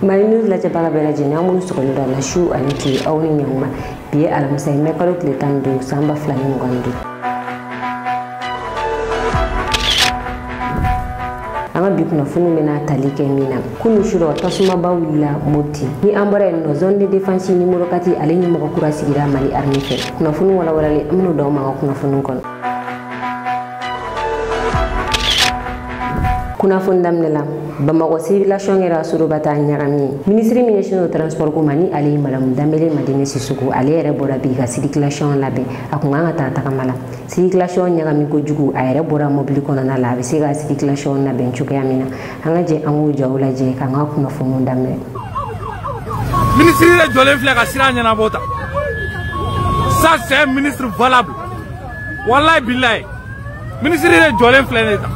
Marinus la jabala bela jina mun sokolo da na shu aniki awni nyama biye alamsay me kalo kletan do samba flani ngando ama bikuna funu mena talike mina kunu shuro tasuma bawilla moti ni ambara no zone de défense ni molokati ale ni mako kura sigira mali army fe kuna funu wala le amno do ma kuna funu kon kuna fundamnela Bamako civilisation era surubata nyarami ministre national transport ko mani ali madam Dambele Madine Sissoko ali ere bora biga circulation labe akunga ta kamala circulation nyarami ko jugu ayere bora mobile kono na labe siga circulation na benchuke yamina angaje angu jawla je kanga kuna fumu damle ministre de Jolin Flega siranya na bota ça c'est un ministre valable wallahi billahi ministre de Jolin Flega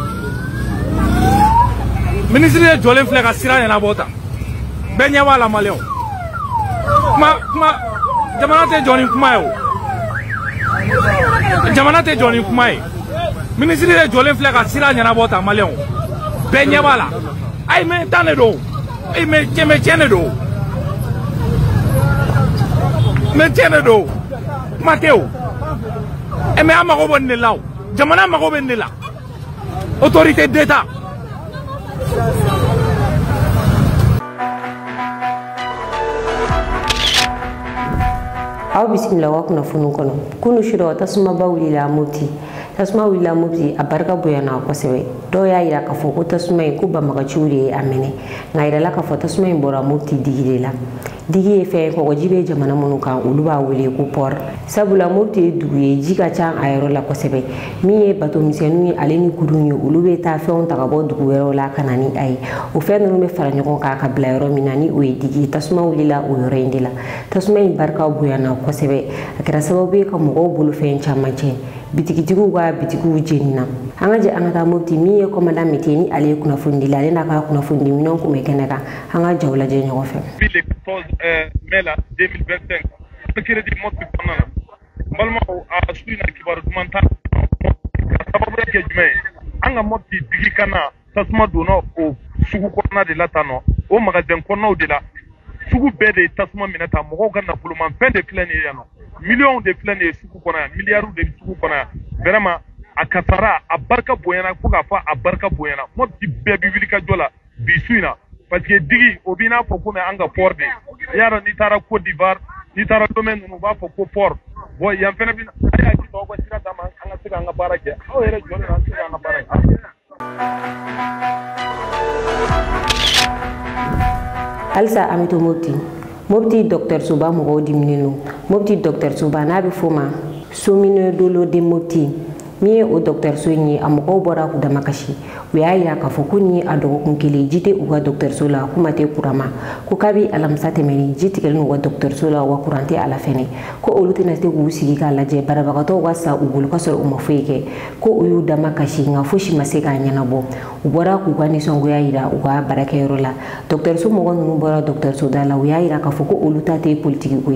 ministre de Jolin Flega siranya na bota benya wala maleo ma jamanate Jolin kumayo jamanate Jolin kumayo ministre de Jolin Flega siranya na bota maleo benya wala ay me tane do ay me chene do me chene do Mateo e me amako bonne law jamana mako bonne la autorité d'état aw bismillah wa kuna funu kono kunu shiro tasuma bawli la muti tasuma wila muti abarka boyana ko sebe do ya ira ka fo ko tasuma ko ba maka churi amene ngaira la ka fo tasuma bora muti digire la digi fe ko jibe jamana munu kan uluba wele ko por sabula muti duye jika chan ayro la ko sebe mi e bato misenu aleni kudunyo ulube ta fe on ta ka bo duwero la kanani ay o fe no me fara nyoko ka ka blayro minani o digi tasuma wila o yoro indila tasuma barka boyana ko sebe akira sababu ka mo bulu fe chamache bitikitigu wa bitigu jenina hangaje angata moti mi e ko madame meteni ale kuna fundi la na ka kuna fundi minon ko mekeneka hanga jawla je nyoko fe le 14 mai 2025 le crédit moti panana balma a suina kibaru dumanta sababu ke jume anga moti digi kana tasma dono o sugu kona de latano o magasin kona de la sugu bede tasma minata mo ko na buluman pen de plein yano millions de plein de sugu kona milliards de sugu kona vraiment a kasara a barka boyana fuga fa a barka boyana moti bebi vilika jola bisuina parce que digi obina foko me anga porde yaro ni tara Côte d'Ivoire ni tara domaine no ba foko port bo yam fena bin aya ci to ko sira dama anga siga anga barake o yere jole na siga anga barake alsa amito mobti docteur Suba mo dimnenu mobti docteur Suba na be foma somino dolo de mobti mi o docteur Soigny amoko bora ku damakashi wiya ka fokuni adogo kunkele jite uga docteur Sola kumate kurama ko kabi alamsa temeni jite kelen uga docteur Sola wa kurante ala fene ko olutina te usigi kala je barabakato wasa ugulu kasoro umafeke ko uyu damakashi nga fushi maseka nyanabo ubora ku kwani songo ya ira uga barake rola docteur So mo ngonu bora docteur Soda la wiya ira ka foko oluta te politique ko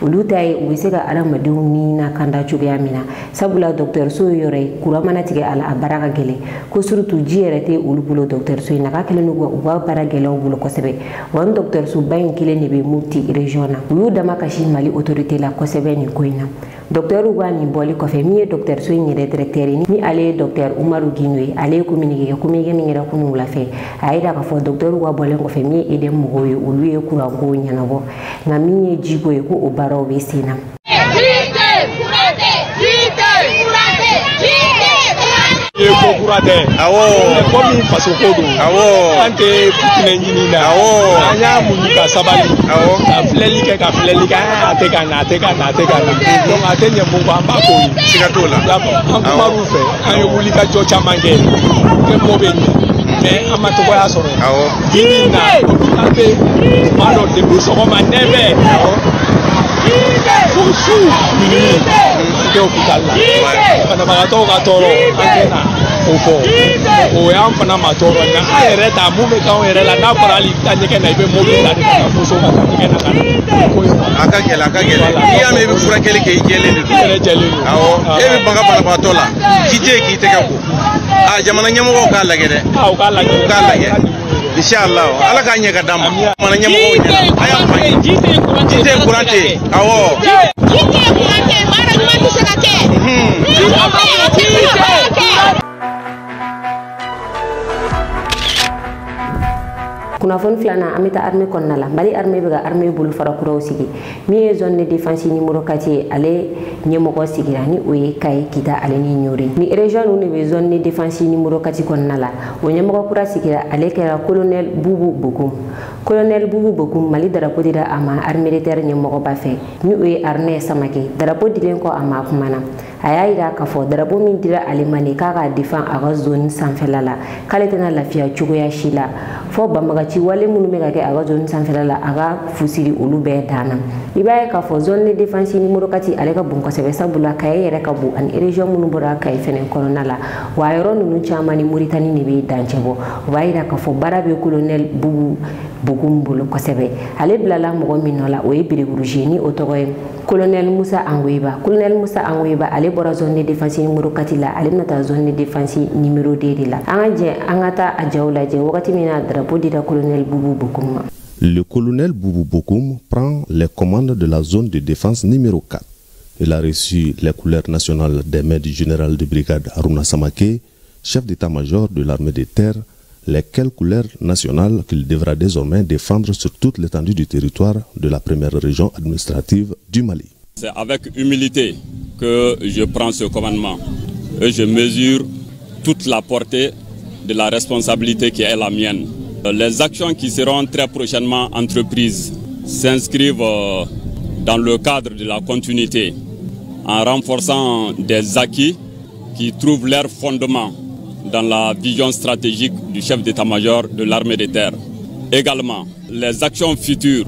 oluta e ubisega ala maduni na kanda chuga mina sabula docteur So yore kuramana tige ala abaraka gele ko surtout jierete ulubulo docteur So ina ka kelen uga bara gele ubulo ko sebe wan docteur So bayin kelen ne be muti regiona uyu damakashi mali autorité la ko sebe ni koina docteur Wani boli ko fe mi docteur So ni directeur ni ale docteur Umaru Ginwe ale communiquer ko mi ngira kunu la fe aida ka fo docteur wa boli ko fe mi ede mo yo uluye kura ko nyana bo na mi jigo ko o baro be sina Kurate awo komi fasokodo awo ante putine nyinina awo anya munuka sabali awo ka flelika ateka na donc atenya mungu ambako sikatola awo fe ayo bulika jocha mangele ke mobeni mais amato ko asoro awo dinina ante malo de busoko manebe awo Fusu, ini hospital. Karena bagato gatoro, antena. o fɔ o y'an fana ma tɔɔrɔ nka an yɛrɛ ta mun bɛ k'anw yɛrɛ la n'a fɔra hali i bɛ taa ɲɛgɛn na i bɛ mobili ta de ka taa muso ka taa ɲɛgɛn na ka na ko ye a ka gɛlɛn n'i y'a mɛn i bɛ furakɛli kɛ i jɛlen de don. i yɛrɛ jɛlen don. awɔ e bɛ ban ka banabaatɔ la ji tɛ yen k'i tɛgɛ ko jamana ɲɛmɔgɔw k'a lajɛ dɛ. u k'a lajɛ u k'a lajɛ inshallah ala k'a ɲɛ ka d'an ma jamana ɲɛmɔgɔw ɲɛna a y'a fɔ an ye ji tɛ yen kuran tɛ yen awɔ. ji tɛ yen kuran tɛ yen baara ɲuman tɛ se ka kɛ. kunnafoni filanan an bɛ taa armée kɔnɔna la mali armée bɛ ka armée bolofara kuraw sigi min ye zone de défense numéro 4 ye ale ɲɛmɔgɔ sigira ni o ye kaye kita ale ni ɲore ni région ninnu de bɛ zone de défense numéro 4 kɔnɔna la o ɲɛmɔgɔ kura sigira ale kɛra colonel bubu bokum. Colonel bubu bokum mali darapo dira a ma armée de terre ɲɛmɔgɔba fɛ ni o ye armée samake darapo dilen kɔ a ma kumana a y'a yira k'a fɔ darapo min dira ale ma nin k'a ka défend a ka zone sanfɛla la k'ale tɛna lafiya cogoya si la fɔ banbagaci wale minnu bɛ ka kɛ a ka zone sanfɛla la a ka fusiri olu bɛɛ danna i b'a ye k'a fɔ zone de défense numéro 4 ale ka bon kosɛbɛ sabula kaye yɛrɛ ka bon ani région minnu bɔra kaye fɛnɛ kɔnɔna la wa a yɔrɔ ninnu caman ni Mauritanie de bɛ dancɛ bɔ o b'a yira k'a fɔ baara bɛ colonel bubu bokum bolo kosɛbɛ ale bilala mɔgɔ min nɔ la o ye bereburuzi ni o tɔgɔ ye colonel Musa Angoiba. Colonel Musa Angoiba ale bɔra zone de défense numéro 4 la ale bɛna taa zone de défense numéro 2 de la an ka jɛ an ka taa a jaw lajɛ wagati min na drapeau dira colonel bubu bokum ma. Le colonel Boubou Bokoum prend les commandes de la zone de défense numéro 4. Il a reçu les couleurs nationales des mains du général de brigade Aruna Samake, chef d'état-major de l'armée de terre, lesquelles couleurs nationales qu'il devra désormais défendre sur toute l'étendue du territoire de la première région administrative du Mali. C'est avec humilité que je prends ce commandement et je mesure toute la portée de la responsabilité qui est la mienne. Les actions qui seront très prochainement entreprises s'inscrivent dans le cadre de la continuité en renforçant des acquis qui trouvent leur fondement dans la vision stratégique du chef d'état-major de l'armée de terre. Également, les actions futures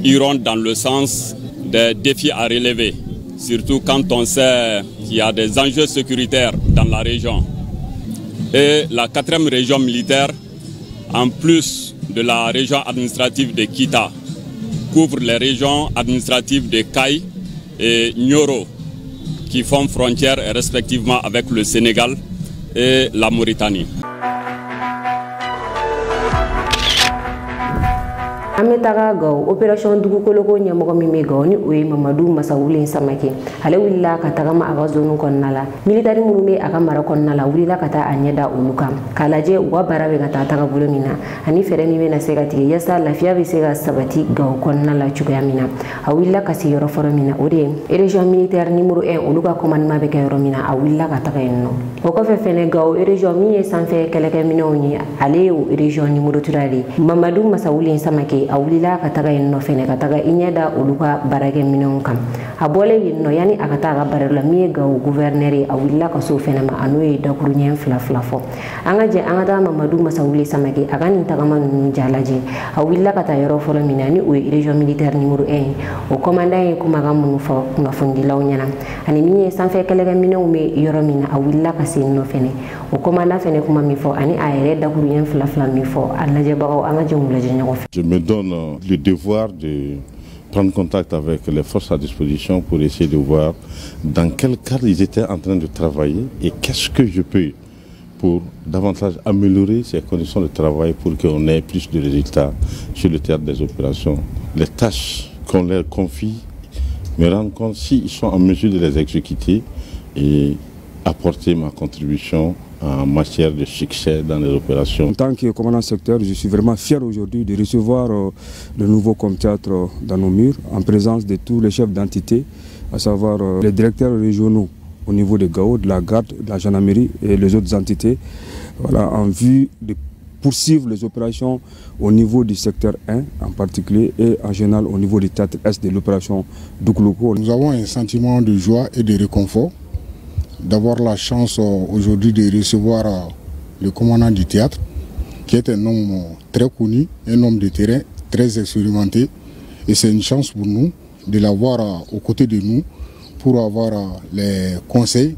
iront dans le sens des défis à relever, surtout quand on sait qu'il y a des enjeux sécuritaires dans la région. Et la 4e région militaire, en plus de la région administrative de Kita, couvre les régions administratives de Kaye et Nioro, qui font frontière respectivement avec le Sénégal et la Mauritanie. an bɛ taga Gawo opération dugukoloko ɲɛmɔgɔ min bɛ Gawo ni o ye Mamadu Masawulen Samake ale wulila ka tagama a ka zone kɔnɔna la militaire minnu bɛ a ka mara kɔnɔna la wulila ka taa a ɲɛda olu kan k'a lajɛ u ka baara bɛ ka taa tagabolo min na ani fɛɛrɛ min bɛna se ka tigɛ yaasa lafiya bɛ se ka sabati Gawo kɔnɔna la cogoya min na a wulila ka se yɔrɔ fɔlɔ min na o de ye région militaire numéro 1 olu ka commandement bɛ kɛ yɔrɔ min na a wulila ka taga yen nɔ o kɔfɛ fɛnɛ Gawo région min ye sanfɛ kɛlɛkɛminɛnw ye ale ye o région numéro 3 de Mamadu Masawulen Samake a wulila ka taga yen nɔ fɛnɛ ka taga i ɲɛda olu ka baarakɛminɛnw kan a bɔlen yen nɔ yani a ka taa a ka baara la min ye Gawo gouverneur ye a wulila ka s'o fɛnɛ ma a n'o ye dakuru ɲɛ fila fɔ an ka jɛ an ka taa Mamadu Masawulen Samake a ka nin tagama ninnu ja lajɛ a wulila ka taa yɔrɔ fɔlɔ min na ni o ye région militaire numéro 1 o commandant ye kumakan minnu fɔ kunnafonidilaw ɲɛna ani min ye sanfɛ kɛlɛkɛminɛnw bɛ yɔrɔ min na a wulila ka se yen nɔ fɛnɛ o commandant fɛnɛ kuma min fɔ ani a yɛrɛ dakuru ɲɛ fila min fɔ a lajɛbagaw an ka jɛ k'u lajɛ ɲɔgɔn fɛ. Je me donne le devoir de prendre contact avec les forces à disposition pour essayer de voir dans quel cadre ils étaient en train de travailler et qu'est-ce que je peux pour davantage améliorer ces conditions de travail pour qu'on ait plus de résultats sur le théâtre des opérations. Les tâches qu'on leur confie, me rendre compte s'ils sont en mesure de les exécuter et apporter ma contribution en matière de succès dans les opérations. En tant que commandant secteur, je suis vraiment fier aujourd'hui de recevoir le nouveau com-théâtre dans nos murs en présence de tous les chefs d'entité, à savoir les directeurs régionaux au niveau de Gao, de la garde, de la gendarmerie et les autres entités, voilà, en vue de poursuivre les opérations au niveau du secteur 1 en particulier et en général au niveau du théâtre Est de l'opération Doukouloko. Nous avons un sentiment de joie et de réconfort d'avoir la chance aujourd'hui de recevoir le commandant du théâtre, qui est un homme très connu, un homme de terrain très expérimenté. Et c'est une chance pour nous de l'avoir aux côtés de nous pour avoir les conseils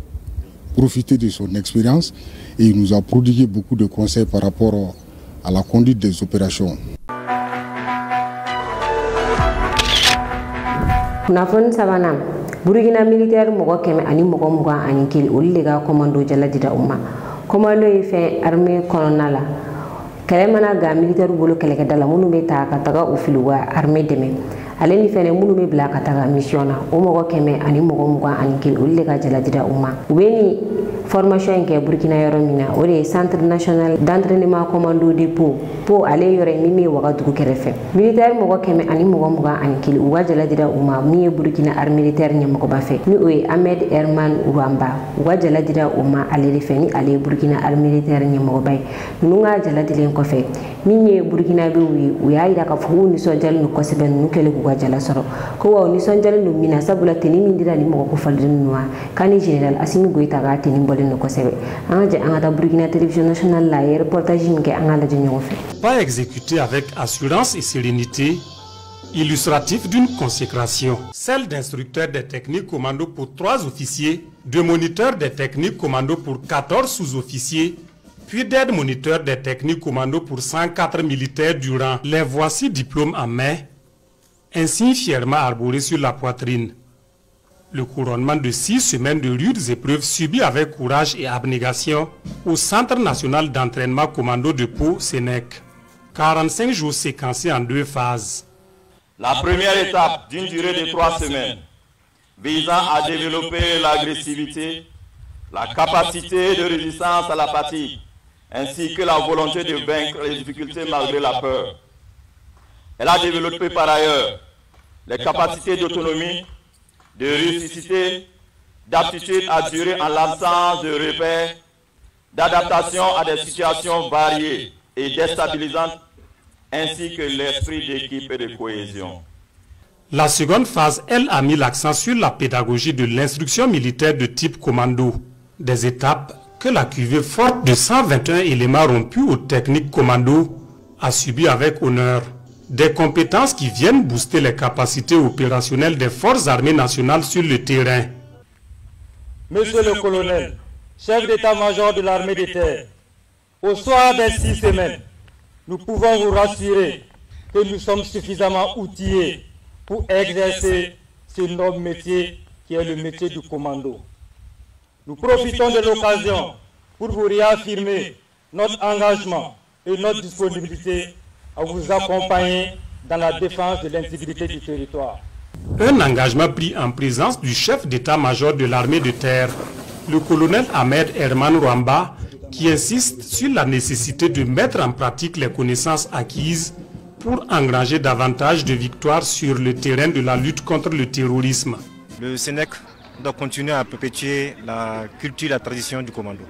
profité de son expérience et il nous a prodigué beaucoup de conseils par rapport à la conduite des opérations. Kunafon sabanam Burkina militaire mogo keme ani mogo muga ani kili olu le ka commando jaladira umma commando ye fɛn armée kɔnɔna la kɛlɛ mana ga militaire bolo kɛlɛkɛda la minnu bɛ ta ka taga u fili u ka armée dɛmɛ ale ni fɛnɛ minnu bɛ bila ka taga mission na o mɔgɔ kɛmɛ ani mɔgɔ mugan ani kelen olu le ka jaladira umma u bɛ ni formation in kɛ Burkina yɔrɔ min na o de ye centre national d'entraînement commando de po ale yɔrɔ min bɛ Wagadugu kɛrɛfɛ militaire mɔgɔ kɛmɛ ani mɔgɔ mugan ani kelen u ka jaladira umma min ye Burkina armée militaire ɲɛmɔgɔba fɛ ni o ye Ahmed Herman Rwamba u ka jaladira umma ale de fɛ ni ale ye Burkina armée militaire ɲɛmɔgɔba ye ninnu ka jaladilen kɔfɛ min ye Burkina bɛ u ye u y'a yira k'a fɔ k'u nisɔndiyalen don kosɛbɛ ninnu kɛlen k'u ka jala sɔrɔ ko wa u nisɔndiyalen don min na sabula teni min dira ni mɔgɔ kofɔlen ninnu ma k'ani général Assimi Goïta ka teni bɔlen don kosɛbɛ an ka jɛ an ka taa Burkina télévision nationale la a ye reportage min kɛ an ka lajɛ ɲɔgɔn fɛ. Pas exécuté avec assurance et sérénité, illustratif d'une consécration, celle d'instructeur des techniques commando pour 3 officiers, de moniteur des techniques commando pour 14 sous-officiers, puis d'aide moniteur des techniques commando pour 104 militaires durant les voici diplômes en main, ainsi fièrement arboré sur la poitrine. Le couronnement de 6 semaines de rudes épreuves subies avec courage et abnégation au Centre national d'entraînement commando de Pau, Sénèque. 45 jours séquencés en 2 phases. La première étape d'une durée de 3 semaines visant à développer l'agressivité, la capacité de résistance à la fatigue, ainsi que la volonté de vaincre les difficultés malgré la peur. Elle a développé par ailleurs les capacités d'autonomie, de rusticité, d'aptitude à durer en l'absence de repères, d'adaptation à des situations variées et déstabilisantes, ainsi que l'esprit d'équipe et de cohésion. La seconde phase, elle, a mis l'accent sur la pédagogie de l'instruction militaire de type commando, des étapes que la cuvée forte de 121 éléments rompus aux techniques commando a subi avec honneur. Des compétences qui viennent booster les capacités opérationnelles des forces armées nationales sur le terrain. Monsieur le colonel, chef d'état-major de l'armée de terre, au soir des 6 semaines, nous pouvons vous rassurer que nous sommes suffisamment outillés pour exercer ce noble métier qui est le métier du commando. Nous profitons de l'occasion pour vous réaffirmer notre engagement et notre disponibilité à vous accompagner dans la défense de l'intégrité du territoire. Un engagement pris en présence du chef d'état-major de l'armée de terre, le colonel Ahmed Herman Rwamba, qui insiste sur la nécessité de mettre en pratique les connaissances acquises pour engranger davantage de victoires sur le terrain de la lutte contre le terrorisme. Le Sénèque doit continuer à perpétuer la culture et la tradition du commando.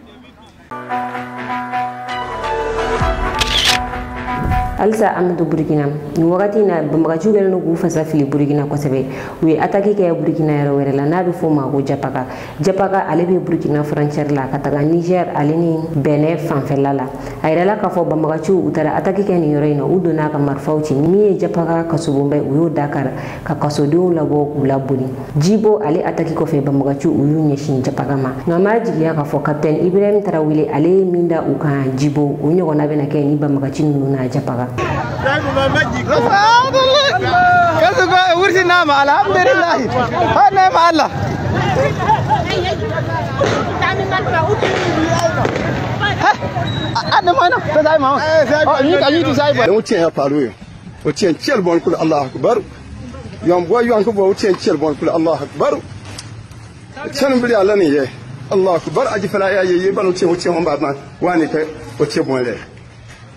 Alsa Amadou Burkina ni wakati na bamagachu gele no gufasa fili Burkina kosebe we ataki ke Burkina yaro were la na be foma ko japaka ale be Burkina frontière la kataga Niger ale ni Benin fanfela la ayra la ka fo bamagachu utara ataki ke ni yoro ina udona ka marfauci mi japaka kasubumbe uyo Dakar ka kasodo la bo kula buni jibo ale ataki ko fe bamagachu uyo nyeshin japaka ma ngamaji ya ka fo captain Ibrahim Tarawile ale minda uka jibo unyo kona be na ke ni bamagachu nuna japaka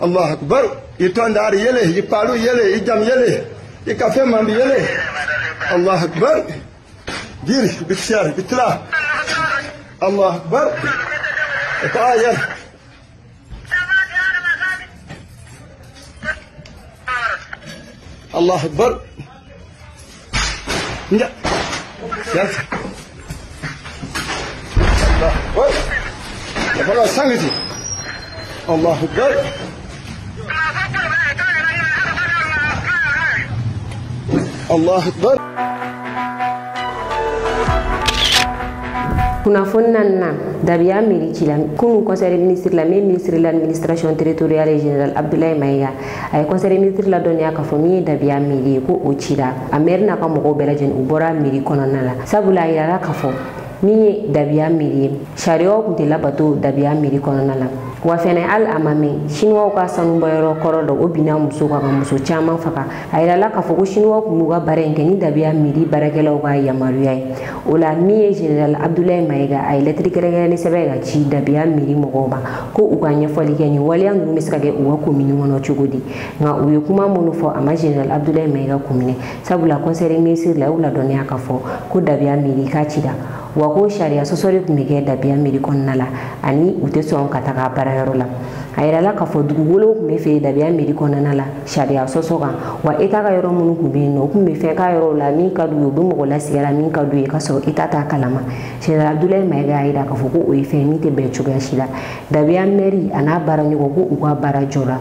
Allah akbar itondar yele yipalu yele ijam yele ikafe mambi yele Allah akbar gir bitshar bitla Allah akbar etayar Allah akbar ya yes Allah akbar ya bala sangiti Allah akbar Allah akbar kunnafoni na dabiya miri ci la kunu conseil ministre la même ministre de l'administration territoriale et générale Abdoulaye Maïga ay conseil ministre la doniya ka fo mi dabiya miri ko o ci la amer na ka mo bela jen u bora miri konona la sabula ira ka fo mi dabiya miri shario kunte la bato dabiya miri konona la wa fene al amame shinwa ka sanu bayro korodo obina muso ka muso chama faka ayira la ka fo ko shinwa ku muga barenge ni dabiya miri barakela ka yamaruya ola mi general Abdoulaye Maïga ay lettre kere ni sebega ci dabiya miri mogoba ko u ganya foli ke ni waliya nguru miskage u ko mini wono chugudi nga u kuma monu fo ama general Abdoulaye Maïga kumine sabula conseil ministre la ula donia ka fo ko dabiya miri ka cida wa ko sharia sosori kumige dabiya miri konnala ani ute son kataka barayoro la ayira la ka fo dugugolo kume fe dabiya miri konnala la sharia sosoga wa eta ka yoro munu kume no kume fe ka yoro la min ka du be mo la sigara min ka du ka so eta ta kalama general Abdoulaye Maïga ayira ka fo ko o fe mi te be chuga shila dabiya meri ana baranyo ko u ka barajora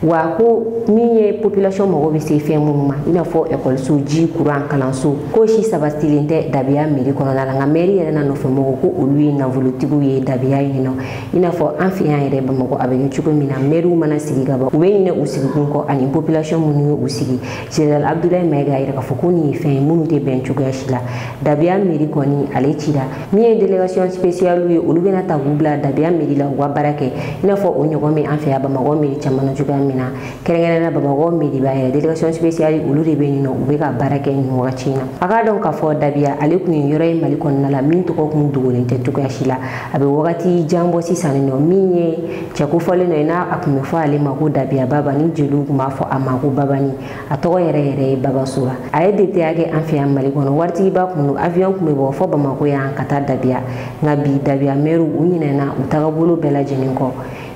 wa ko miye population mo be se fe mumma ina fo école so ji courant kalanso ko shi sabastilinte dabiya miri kono na nga meri yana no fe mo ko ului na volutigu ye dabiya yino ina fo anfiyan ire ba mo ko abe chuko mina meru mana sigi gaba we ne usigi ko ani population munu usigi general Abdoulaye Maïga ire ka fo ko ni fe munu te ben chuko shila dabiya miri koni ale chida miye délégation spéciale ye ulu bena ta gubla dabiya miri la wa barake ina fo onyogo mi anfiya ba mo miri chamana chuko mina kerengere na baba midi ba délégation spéciale ulu de benino ube ka barake ni wakachina aka don ka fo dabiya ale kun yore mali kon na la min to ko kun dugolin te to ka shila abe wakati jambo si sanino minye chako fole no ina akume fo ale mako dabiya baba ni jelu kuma fo amako baba ni atoko yere baba sura ay de te age anfiya mali kon warti ba kunu avion kume bo fo ba mako ya kata dabiya ngabi dabiya meru unyina na utaga bolo bela jenin ko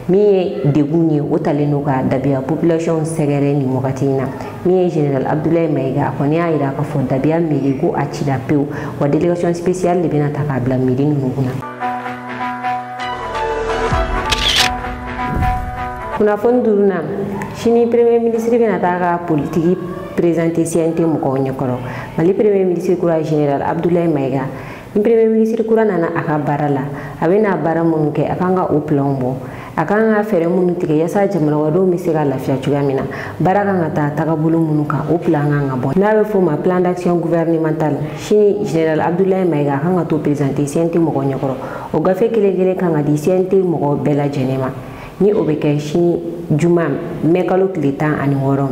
miye degunye otaleno ka dabiya population segere ni mokatina miye general Abdoulaye Maïga koni ayira ka fo dabiya miri ko achida peu wa délégation spéciale libena takabla miri nunguna kuna fonduruna shini premier ministre bena taka politique présenter CNT mo nyokoro mali premier ministre kura general Abdoulaye Maïga ni premier ministre kura nana aka barala abena bara munke akanga o plombo akanga fere munu tige yasa jamana wado misira lafiya chugamina baraka ngata takabulu munu ka o plan nga bon na be fo ma plan d'action gouvernemental shini general Abdoulaye Maïga kanga to présenter CNT mo ko nyokoro o gafe kele kanga di CNT mo ko bela jenema ni obeke shini juma mekalo klita ani woro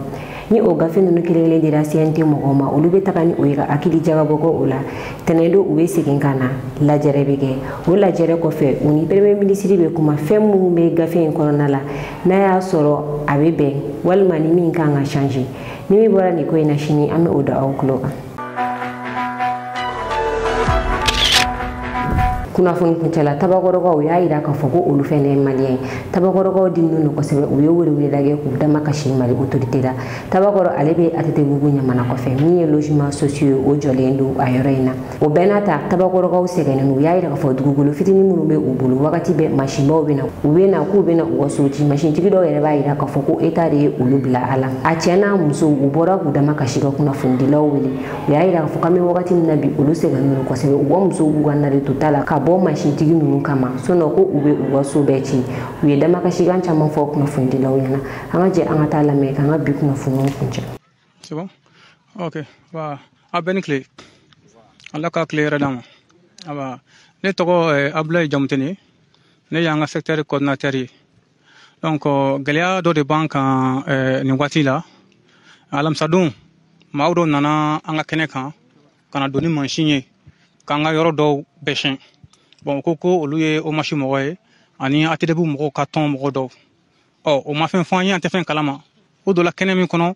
ni o gafe nunu kele dira CNT mo ko ma olube takani o yira akili jagabo ko ola tenedo ube sikinkana la jerebege o la jere ko fe uni premier ministre be kuma femu be gafe en corona la na ya soro abebe walma ni min kanga changer ni mi bora ni ko ina shini ame oda onkulo kuna fun kunchala tabakoro ko ya ira ka foko olu fene malien tabakoro ko dinnu ko sebe o yowori dage ku dama kashi mali autorité da tabakoro alebe atete gugunya mana ko fe mi logement sociaux o jolendo ayorena o benata tabakoro ko segene no ya ira ka fo dugugulu fitini munu be ubulu wakati be machimo bena ubena ku bena o soji machine tigido ere ba ira ka foko etare olu bla ala achena muso ubora ku dama kashi ko kuna fundila wili ya ira ka foka mi wakati nabi olu segene ko sebe o muso ugana de totala ka bo machine tigi nunu kama sono ko ube waso beci wi dama ka shigan chama fok na fundi lawyana anga je anga tala me kanga bik na funu kunja c'est bon ok va a ben clé alla ka clé radam aba ne togo Abdoulaye Jamteni ne yanga secteur coordinateur donc galia do de banque ni watila alam sadum mawdo nana anga keneka kana doni machine kanga yoro do beshin bon koko oluye o machi moye ani atedebu mo carton mo do o ma fen fanya ante fen kalama o do la kenemi kono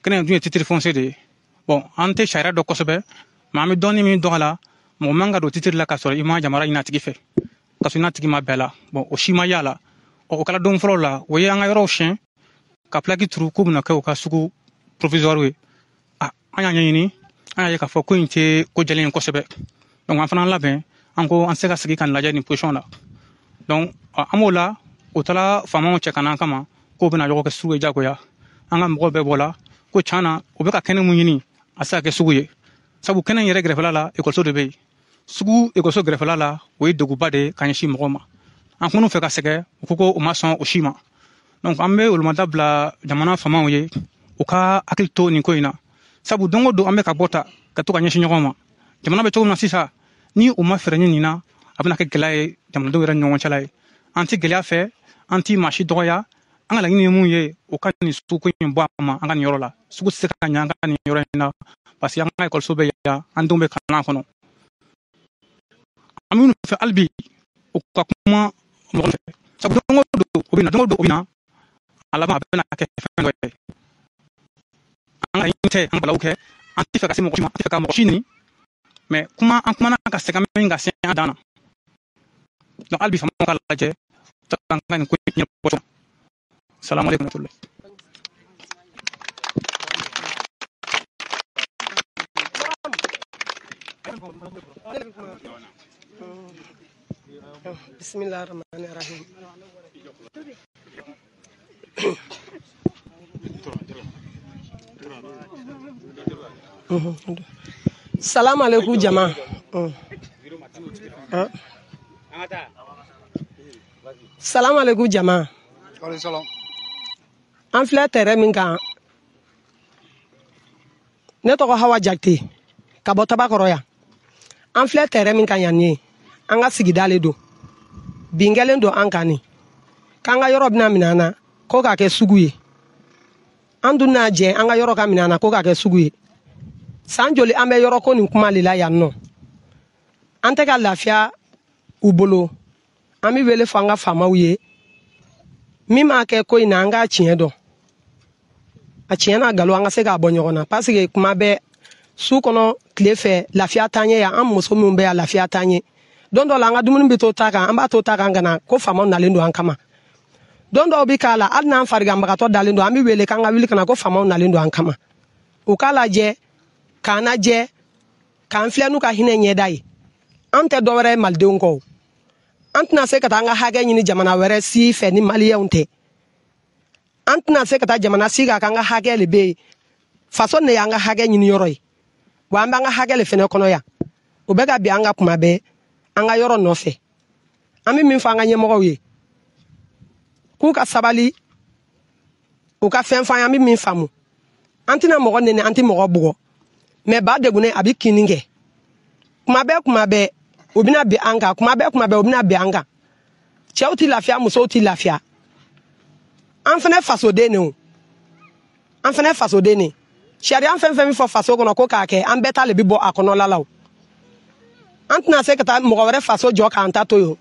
kenen du titre foncier de bon ante sharia do kosobe ma mi doni mi do hala mo manga do titre la kasoro ima jamara ina tigi fe kaso ina tigi ma bela bon o shima yala o kala don fro la wo yanga yoro chien ka plaki tru ko na ka suku provisoire we anya nyini anya ka fo ko inte ko jalen kosobe donc en faisant la ben encore on sait que kan la jani position là donc amola otala fama che kana kama ko bena jogo ke suwe jago ya anga mo be bola ko chana o be ka kene munyini asa ke suwe sabu kene yere grefala la e ko so de be sugu ekɔliso gɛrɛfɛla la o ye degunba de ka ɲɛsin mɔgɔw ma an kun fɛ ka sɛgɛ u ko u ma sɔn o si ma donc an bɛ olumada bila jamana faamaw ye u ka hakili to nin ko in na sabu don o don an bɛ ka bɔ ta ka to ka ɲɛsin ɲɔgɔn ma jamana bɛ cogo min na sisan ni u ma fɛɛrɛ ɲini nin na a bɛna kɛ gɛlɛya ye jamanadenw yɛrɛ ni ɲɔgɔn cɛla ye an tɛ gɛlɛya fɛ an tɛ maa si dɔgɔya an ka laɲini ye mun ye u ka nin sugu in bɔ a ma an ka nin yɔrɔ la sugu tɛ se ka ɲɛ an ka nin yɔrɔ in na parce que an ka ekɔliso bɛ yan an denw bɛ kalan kɔnɔ an bɛ fɛ hali bi u ka kuma mɔgɔ fɛ sabu don o don u bɛ na don o don u bɛ na a laban a bɛna kɛ fɛn dɔ ye an ka ɲini tɛ an ka balawu kɛ an tɛ fɛ ka se mɔgɔ si ma an tɛ fɛ ka mɔgɔ si ɲini mais an kumana ka sɛgɛn min ka se an dan na donc hali bi faamaw k'a lajɛ an ka nin ko in ɲɛnabɔ salamu aleykum wa rahmatullahi. Bismillahirrahmanirrahim. Salam alaikum jama. Salam alaikum jama. An filɛ terrain min kan ne tɔgɔ Hawa Jakite ka bɔ Tabakɔrɔ yan. An filɛ terrain min kan yan ni an ka sigida le don. Bingɛlen don an kan ni k'an ka yɔrɔ bɛna minɛ an na ko k'a kɛ sugu ye. An dun n'a jɛ an ka yɔrɔ ka minɛ an na ko k'a kɛ sugu ye. San joli an bɛ yɔrɔ ko nin kuma le la yan nɔ. An tɛ ka lafiya u bolo. An bɛ wele fɔ an ka faamaw ye. Min m'a kɛ ko in na an k'a tiɲɛ dɔn. A tiɲɛ n'a nkalon an ka se k'a bɔ ɲɔgɔn na parce que kuma bɛɛ su kɔnɔ tile fɛ lafiya t'an ye yan an muso minnu bɛ yan lafiya t'an ye. Don dɔ la an ka dumuni bɛ to ta kan an b'a to ta kan ka na ko faamaw nalen don an kama. Don dɔw bɛ k'a la hali n'an fariganbagatɔ dalen don an bɛ wele k'an ka wuli ka na ko faamaw nalen don an kama. U k'a lajɛ k'an lajɛ k'an filɛ n'u ka hinɛ ɲɛda ye. An tɛ dɔwɛrɛ ye malidenw kɔ. An tɛna se ka taa an ka hakɛ ɲini jamana wɛrɛ si fɛ ni maliyɛnw tɛ. An tɛna se ka taa jamana si kan k'an ka hakɛ le bɛ yen. Faso ne y'an ka hakɛ ɲini yɔrɔ ye. Wa an b'an ka hakɛ le fɛnɛ kɔnɔ yan. O bɛ ka bin an ka kuma bɛɛ an ka yɔrɔ nɔfɛ. An bɛ min fɔ an ka ɲɛmɔgɔw ye. K'u ka sabali. U ka fɛn fɔ an ye an bɛ min faamu. An tɛna mɔgɔ nɛnɛ an tɛ mɔgɔ bugɔ. Mais ba degunnen a bɛ kini kɛ. Kuma bɛɛ u bɛna bin an kan kuma bɛɛ u bɛna bin an kan. Cɛw tɛ lafiya musow tɛ lafiya. An fɛnɛ fasoden ne o. An fɛnɛ fasoden ne. Sariya fɛn fɛn min fɔ faso kɔnɔ ko k'a kɛ an bɛɛ ta le bɛ bɔ a kɔnɔla la o. An tɛna se ka taa mɔgɔ wɛrɛ faso jɔ k'an ta to yen.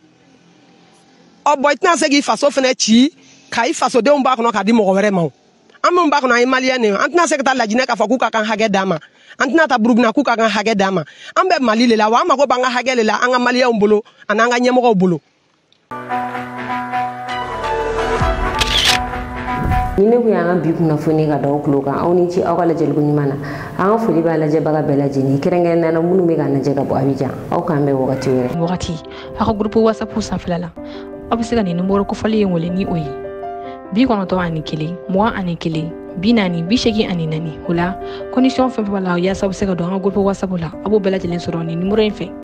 Ɔ bɔn i tɛna se k'i faso fɛnɛ ci ka i fasodenw b'a kɔnɔ k'a di mɔgɔ wɛrɛ ma o. An minnu b'a kɔnɔ an ye maliyɛn ne ye an tɛna se ka taa Lajinɛ k'a fɔ k'u ka kan hakɛ d'an ma. An tɛna taa Burukina k'u ka kan hakɛ d'an ma. An bɛ Mali le la wa an mago b'an ka hakɛ le la an ka maliyɛnw bolo ani an ka ɲɛmɔgɔw bolo. Ni ne kun y'an ka bi kunnafoni ka da aw tulo kan aw ni ci aw ka lajɛliko ɲuman na an ka foli b'a lajɛbaga bɛɛ lajɛlen kɛrɛnkɛrɛnnenya minnu bɛ k'an lajɛ ka bɔ Abidjan aw k'an bɛn wagati wɛrɛ. Wagati aw ka groupe WhatsApp sanfɛla la aw bɛ se ka nin numéro kofɔli in wele ni o ye 91 21 40 84 o la condition fɛn fɛn b'a la yaasa aw bɛ se ka don an ka groupe WhatsApp la a b'o bɛɛ lajɛlen sɔrɔ nin numéro in fɛ.